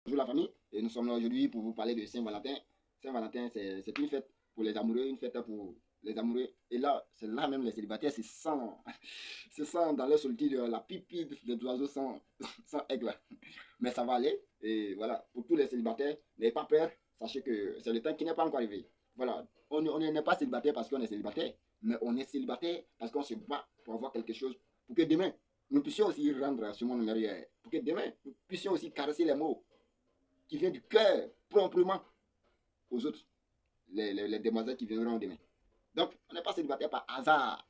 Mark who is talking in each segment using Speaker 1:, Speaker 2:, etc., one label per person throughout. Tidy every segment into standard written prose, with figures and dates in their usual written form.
Speaker 1: Bonjour la famille, et nous sommes là aujourd'hui pour vous parler de Saint-Valentin. Saint-Valentin, c'est une fête pour les amoureux, une fête pour les amoureux. Et là, c'est là même les célibataires, c'est sans, c'est sans dans leur solitude, la pipi des oiseaux sans aigle. Mais ça va aller. Et voilà, pour tous les célibataires, n'ayez pas peur. Sachez que c'est le temps qui n'est pas encore arrivé. Voilà, on n'est pas célibataire parce qu'on est célibataire, mais on est célibataire parce qu'on se bat pour avoir quelque chose pour que demain, nous puissions aussi rendre ce monde meilleur. Pour que demain, nous puissions aussi caresser les mots qui vient du cœur proprement aux autres, les demoiselles qui viendront demain. Donc, on n'est pas célibataire par hasard.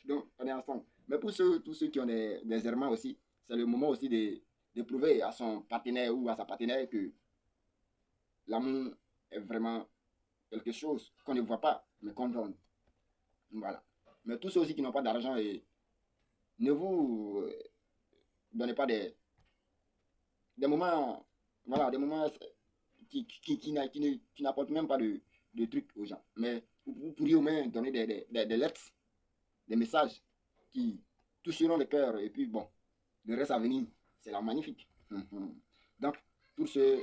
Speaker 1: Donc, on est ensemble. Mais pour tous ceux qui ont des errements aussi, c'est le moment aussi de prouver à son partenaire ou à sa partenaire que l'amour est vraiment quelque chose qu'on ne voit pas, mais qu'on donne. Voilà. Mais tous ceux aussi qui n'ont pas d'argent, ne vous donnez pas des moments, voilà, des moments qui n'apportent même pas de trucs aux gens. Mais vous pourriez au moins donner des lettres, des messages qui toucheront le cœur. Et puis bon, le reste à venir, c'est la magnifique. Donc, tout ce,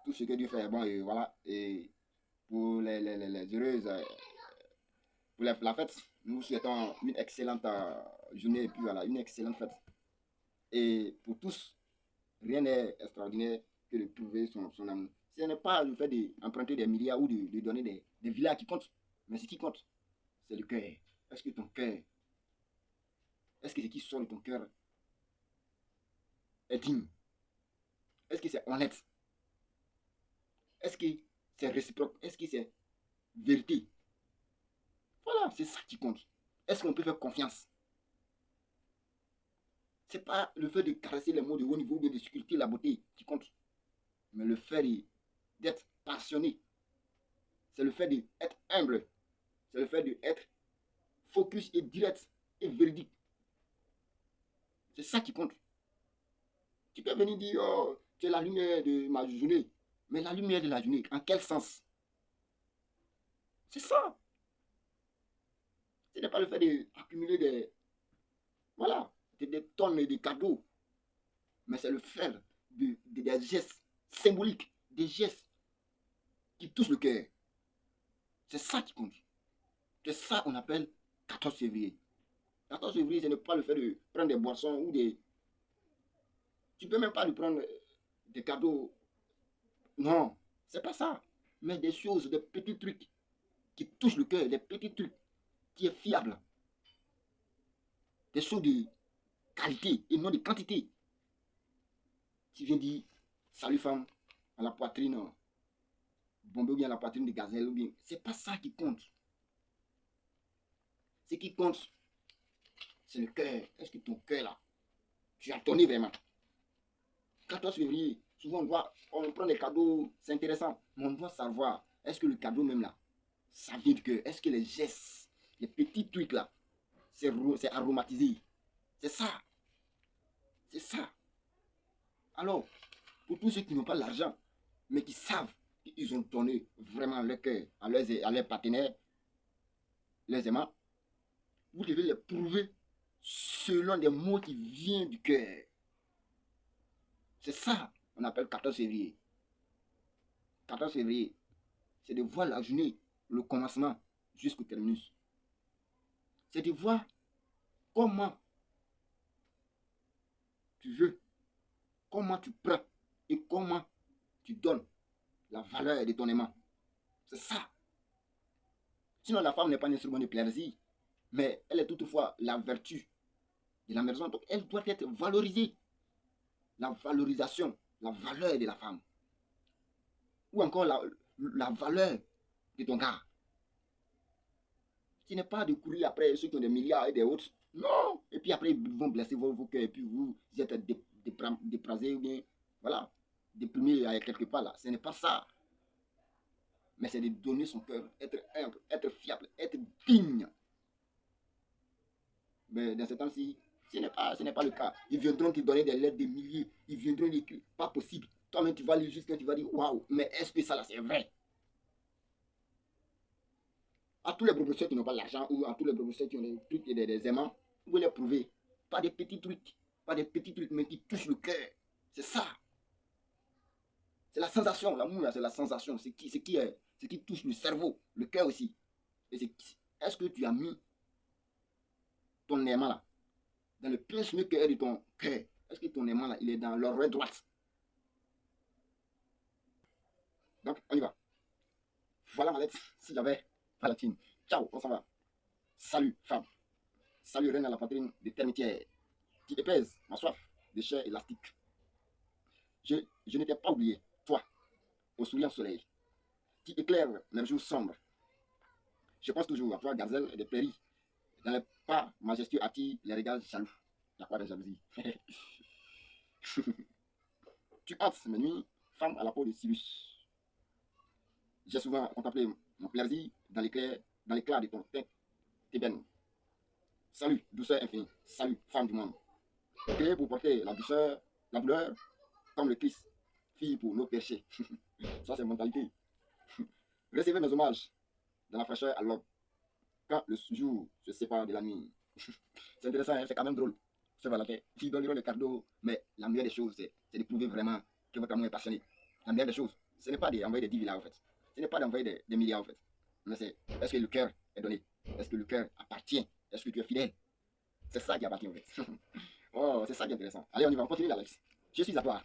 Speaker 1: tout ce que Dieu fait est bon. Et voilà. Et pour les heureuses, pour la fête, nous souhaitons une excellente journée. Et puis voilà, une excellente fête. Et pour tous, rien n'est extraordinaire que de prouver son amour. Ce n'est pas le fait d'emprunter des milliards ou de donner des villas qui comptent. Mais ce qui compte, c'est le cœur. Est-ce que ton cœur, est-ce que ce qui sort de ton cœur est digne? Est-ce que c'est honnête? Est-ce que c'est réciproque? Est-ce que c'est vérité? Voilà, c'est ça qui compte. Est-ce qu'on peut faire confiance? C'est pas le fait de caresser les mots de haut niveau ou de sculpter la beauté qui compte. Mais le fait d'être passionné. C'est le fait d'être humble. C'est le fait d'être focus et direct et véridique. C'est ça qui compte. Tu peux venir dire, oh, c'est la lumière de ma journée. Mais la lumière de la journée, en quel sens? C'est ça. Ce n'est pas le fait d'accumuler voilà, des tonnes de cadeaux. Mais c'est le fait des gestes symboliques, des gestes qui touchent le cœur. C'est ça qui compte. C'est ça qu'on appelle 14 février. 14 février, ce n'est pas le fait de prendre des boissons ou des... Tu ne peux même pas lui prendre des cadeaux. Non, c'est pas ça. Mais des choses, des petits trucs qui touchent le cœur, des petits trucs qui est fiable. Des choses de qualité et non de quantité. Tu viens dire, salut femme, à la poitrine, bomber ou bien à la poitrine de gazelle ou bien. C'est pas ça qui compte. Ce qui compte, c'est le cœur. Est-ce que ton cœur là, tu as donné vraiment? 14 février, souvent on prend des cadeaux, c'est intéressant, mais on doit savoir, est-ce que le cadeau même là, ça vient du cœur? Est-ce que les gestes, les petits trucs là, c'est aromatisé? C'est ça. C'est ça. Alors, pour tous ceux qui n'ont pas l'argent, mais qui savent qu'ils ont donné vraiment leur cœur à leurs partenaires, les aimants, vous devez les prouver selon des mots qui viennent du cœur. C'est ça qu'on appelle 14 février. 14 février, c'est de voir la journée, le commencement jusqu'au terminus. C'est de voir comment tu veux, comment tu prends et comment tu donnes la valeur de ton aimant. C'est ça. Sinon, la femme n'est pas un instrument de plaisir, mais elle est toutefois la vertu de la maison. Donc, elle doit être valorisée. La valorisation, la valeur de la femme. Ou encore la valeur de ton gars. Ce n'est pas de courir après ceux qui ont des milliards et des autres. Non. Et puis après, ils vont blesser vos cœurs et puis vous êtes déprasé ou bien, voilà, déprimé quelque part là. Ce n'est pas ça. Mais c'est de donner son cœur, être humble, être fiable, être digne. Mais dans ce temps-ci, ce n'est pas le cas. Ils viendront te donner des lettres de milliers. Ils viendront écrire. Pas possible. Toi-même, tu vas lire jusqu'à tu vas dire waouh, mais est-ce que ça là c'est vrai? À tous les professeurs qui n'ont pas l'argent ou à tous les professeurs qui ont des trucs et des aimants, vous pouvez les prouver. Pas des petits trucs. Pas des petits trucs, mais qui touchent le cœur. C'est ça. C'est la sensation, l'amour là, c'est la sensation, ce qui touche le cerveau, le cœur aussi. Et est-ce que tu as mis ton aimant là dans le pince cœur de ton cœur? Est-ce que ton aimant là, il est dans l'oreille droite? Donc, on y va. Voilà ma lettre, si j'avais Valentine. Ciao, on s'en va. Salut, femme. Salut, reine à la poitrine des termitières qui épaise ma soif de chair élastique. Je ne t'ai pas oublié, toi, au souriant soleil, qui éclaire mes jours sombres. Je pense toujours à toi, gazelle et des prairies. Dans les pas majestueux attirent les regards jaloux. Il y a quoi de jalousie? Tu hantes mes nuits, femme à la peau de Cyrus. J'ai souvent contemplé mon plaisir dans l'éclat de ton teint ébène. Salut, douceur infinie. Salut, femme du monde. Créée pour porter la douceur, la douleur, comme le Christ, fille pour nos péchés. Ça, c'est mentalité. Recevez mes hommages dans la fraîcheur à l'aube, quand le jour se sépare de la nuit. C'est intéressant, hein? C'est quand même drôle. C'est Valentin. Ils donneront le cadeau, mais la meilleure des choses, c'est de prouver vraiment que votre amour est passionné. La meilleure des choses, ce n'est pas d'envoyer des 10 villas, en fait. Ce n'est pas d'envoyer des milliards, en fait. Mais c'est, est-ce que le cœur est donné? Est-ce que le cœur appartient? Est-ce que tu es fidèle? C'est ça qui appartient, en fait. Oh, c'est ça qui est intéressant. Allez, on y va, on continue, Alex. Je suis à toi.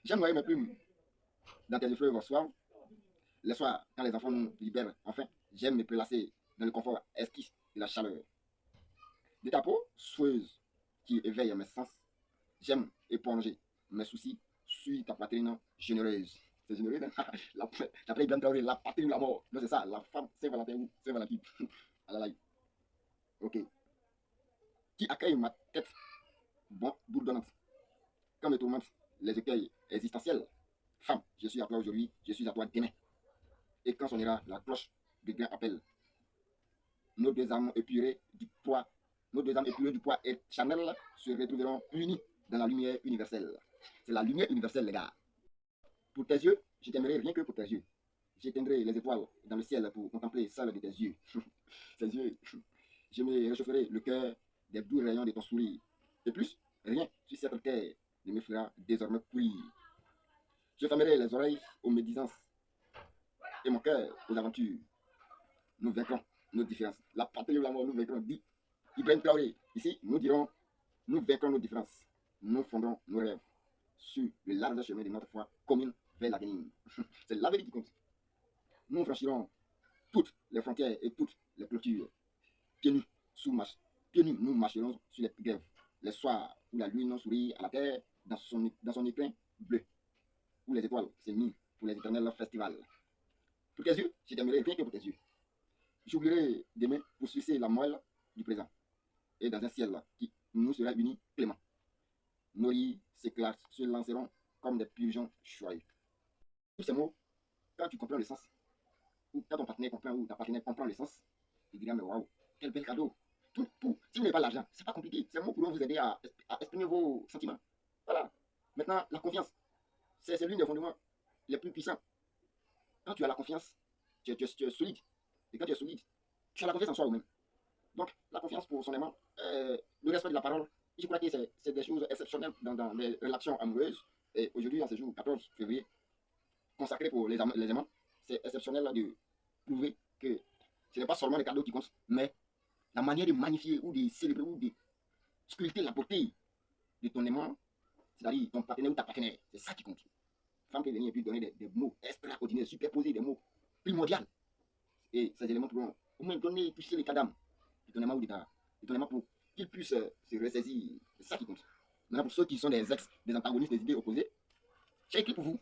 Speaker 1: J'aime noyer mes plumes dans tes fleuves soirs. Le soir, quand les enfants nous libèrent, enfin, j'aime me placer dans le confort exquis de la chaleur. De ta peau soyeuse qui éveille mes sens, j'aime éponger mes soucis sur ta poitrine généreuse. C'est généreux, hein? La plaie bien traorée, la patrie ou la mort. Non, c'est ça, la femme Saint-Valentin ou Saint-Valentin. Ok. Qui accueille ma tête bon, bourdonnante, comme me tourmente les écueils existentiels. Femme, je suis à toi aujourd'hui, je suis à toi demain. Et quand sonnera la cloche de grand appel, nos deux âmes épurées du poids, nos deux âmes épurées du poids et Chanel se retrouveront unies dans la lumière universelle. C'est la lumière universelle, les gars. Pour tes yeux, je t'aimerai rien que pour tes yeux. J'éteindrai les étoiles dans le ciel pour contempler celle de tes yeux. Tes yeux. Je me réchaufferai le cœur des doux rayons de ton sourire. Et plus, rien sur cette terre ne me fera désormais courir. Je fermerai les oreilles aux médisances et mon cœur aux aventures. Nous vaincrons nos différences. La patrie ou la mort, nous vaincrons, dit Ibrahim Traoré. Ici, nous dirons, nous vaincrons nos différences. Nous fondons nos rêves sur le large chemin de notre foi commune vers l'avenir. C'est l'avenir qui compte. Nous franchirons toutes les frontières et toutes les clôtures. Pieds nus, pieds nus, nous marcherons sur les grèves. Les soirs où la lune sourit à la terre dans son écrin bleu, où les étoiles s'émillent pour les éternels festivals. Pour tes yeux, je t'aimerai rien que pour tes yeux. J'oublierai demain pour sucer la moelle du présent. Et dans un ciel qui nous sera uni clément. Nos lits se lanceront comme des pigeons choyés. Tous ces mots, quand tu comprends le sens, ou quand ton partenaire comprend, ou ta partenaire comprend le sens, il dira, mais waouh, quel bel cadeau. Tout. Si vous n'avez pas l'argent, c'est pas compliqué. Ces mots pourront vous aider à exprimer vos sentiments. Voilà. Maintenant, la confiance, c'est l'une des fondements les plus puissants. Quand tu as la confiance, tu es solide. Et quand tu es solide, tu as la confiance en soi-même. Donc, la confiance pour son aimant, le respect de la parole, je crois que c'est des choses exceptionnelles dans les relations amoureuses. Et aujourd'hui, en ce jour 14 février, consacré pour les aimants, c'est exceptionnel de prouver que ce n'est pas seulement les cadeaux qui comptent, mais la manière de magnifier ou de célébrer ou de sculpter la beauté de ton aimant, c'est-à-dire ton partenaire ou ta partenaire. C'est ça qui compte. Femme peut venir et puis donner des mots extraordinaires, superposer des mots primordiaux. Et ces éléments pourront au moins donner, toucher l'état d'âme de ton aimant ou de ton aimant pour qu'il puisse se ressaisir. C'est ça qui compte. Maintenant, pour ceux qui sont des ex, des antagonistes, des idées opposées, j'ai écrit pour vous.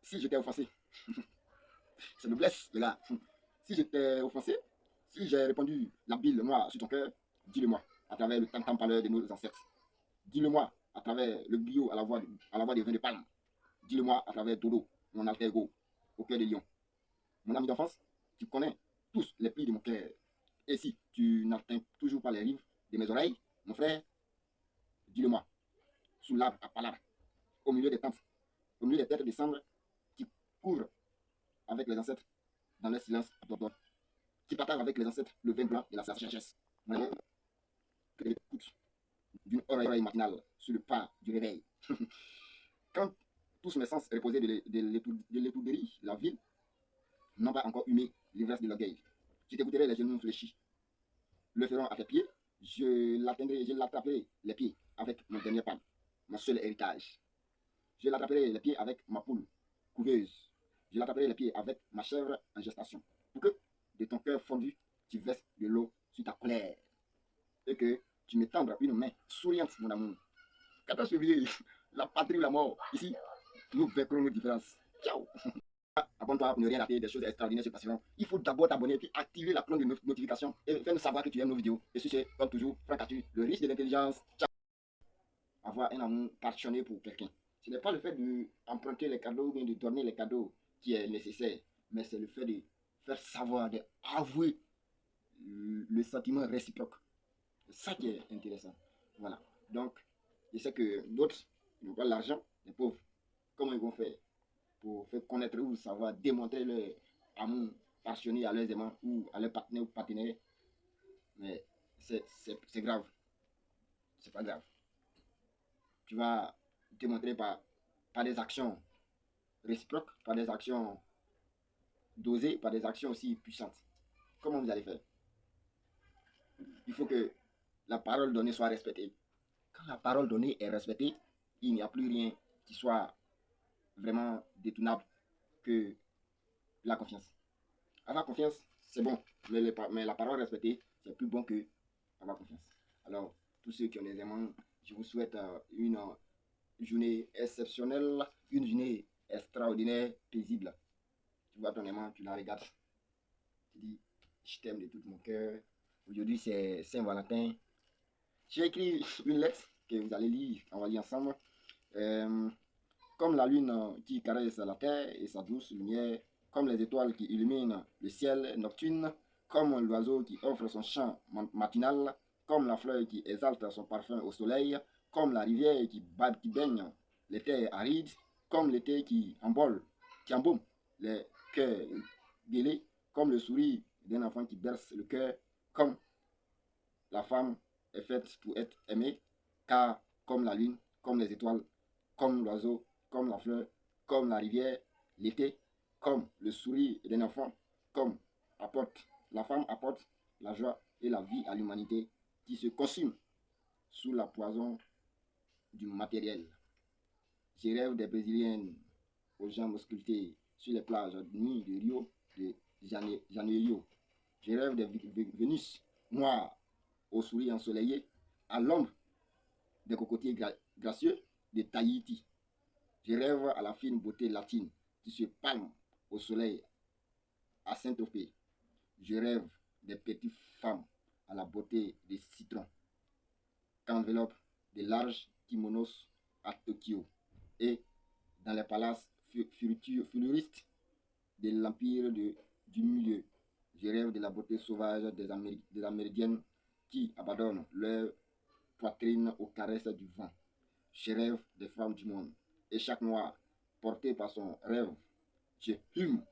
Speaker 1: Si je t'ai offensé, ça me blesse, les gars. Si je t'ai offensé, si j'ai répondu la bile noire sur ton cœur, dis-le-moi à travers le tam-tam parleur de nos ancêtres. Dis-le-moi à travers le bio à la voix des vins de palme. Dis-le-moi à travers Dodo, mon alter ego, au cœur des lions. Mon ami d'enfance, tu connais tous les plis de mon cœur. Et si tu n'atteins toujours pas les rives de mes oreilles, mon frère, dis-le-moi, sous l'arbre à palabre, au milieu des tentes, au milieu des têtes de cendres qui couvrent avec les ancêtres dans leur silence absorbant, qui partagent avec les ancêtres le vin blanc de la sagesse. Que l'écoute d'une oreille matinale sur le pas du réveil. Quand tous mes sens reposaient de l'étourderie, la ville n'ont pas encore humé l'ivresse de l'orgueil. Je t'écouterai les genoux fléchis. Le feront à tes pieds. Je l'attraperai les pieds avec mon dernier pan, mon seul héritage. Je l'attraperai les pieds avec ma poule couveuse. Je l'attraperai les pieds avec ma chèvre en gestation. Pour que, de ton cœur fondu, tu verses de l'eau sur ta colère. Et que tu me tendres une main souriante, mon amour. 14 février, la patrie ou la mort. Ici, nous vaincrons nos différences. Ciao! Abonne-toi pour ne rien rater, des choses extraordinaires se passeront. Il faut d'abord t'abonner puis activer la cloche de notification et faire nous savoir que tu aimes nos vidéos. Et c'est comme toujours, Franck Atu, le riche de l'intelligence. Ciao! Avoir un amour passionné pour quelqu'un. Ce n'est pas le fait d'emprunter les cadeaux ou bien de donner les cadeaux qui est nécessaire, mais c'est le fait de faire savoir, d'avouer le sentiment réciproque. C'est ça qui est intéressant. Voilà. Donc, je sais que d'autres, ils n'ont pas l'argent, les pauvres. Comment ils vont faire pour faire connaître ou savoir démontrer leur amour passionné à leurs aimants ou à leurs partenaires ou partenaires? Mais c'est grave. C'est pas grave. Tu vas démontrer par des actions réciproques, par des actions dosées, par des actions aussi puissantes. Comment vous allez faire? Il faut que la parole donnée soit respectée. Quand la parole donnée est respectée, il n'y a plus rien qui soit vraiment détournable que la confiance. Avoir confiance, c'est bon, mais la parole respectée, c'est plus bon que avoir confiance. Alors, tous ceux qui ont des aimants, je vous souhaite une journée exceptionnelle, une journée extraordinaire, paisible. Tu vois ton aimant, tu la regardes, tu dis, je t'aime de tout mon cœur. Aujourd'hui, c'est Saint-Valentin. J'ai écrit une lettre que vous allez lire, on va lire ensemble. Comme la lune qui caresse la terre et sa douce lumière, comme les étoiles qui illuminent le ciel nocturne, comme l'oiseau qui offre son chant matinal, comme la fleur qui exalte son parfum au soleil, comme la rivière qui baigne les terres arides, comme l'été qui embaume les cœurs gêlés, comme le sourire d'un enfant qui berce le cœur, comme la femme est faite pour être aimée, car comme la lune, comme les étoiles, comme l'oiseau, comme la fleur, comme la rivière, l'été, comme le sourire d'un enfant, comme la femme apporte la joie et la vie à l'humanité qui se consume sous la poison du matériel. Je rêve des Brésiliennes aux jambes sculptées sur les plages nues de Rio de Janeiro. Je rêve des Vénus noires au sourire ensoleillé, à l'ombre des cocotiers gracieux de Tahiti. Je rêve à la fine beauté latine qui se palme au soleil à Saint-Tropez. Je rêve des petites femmes à la beauté des citrons qu'enveloppent de larges kimonos à Tokyo et dans les palaces futuristes de l'empire du milieu. Je rêve de la beauté sauvage des Amérindiennes qui abandonnent leur poitrine aux caresses du vent. Je rêve des femmes du monde. Et chaque mois, porté par son rêve, je hume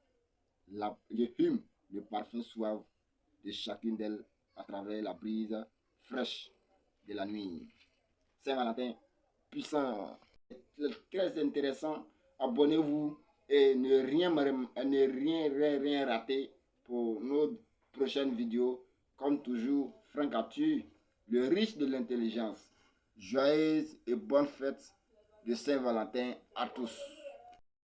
Speaker 1: le parfum suave de chacune d'elles à travers la brise fraîche de la nuit. Saint-Valentin, puissant, très intéressant. Abonnez-vous et ne rien rater pour nos prochaines vidéos. Comme toujours, Franck Atu, le riche de l'intelligence. Joyeuse et bonne fête de Saint-Valentin à tous.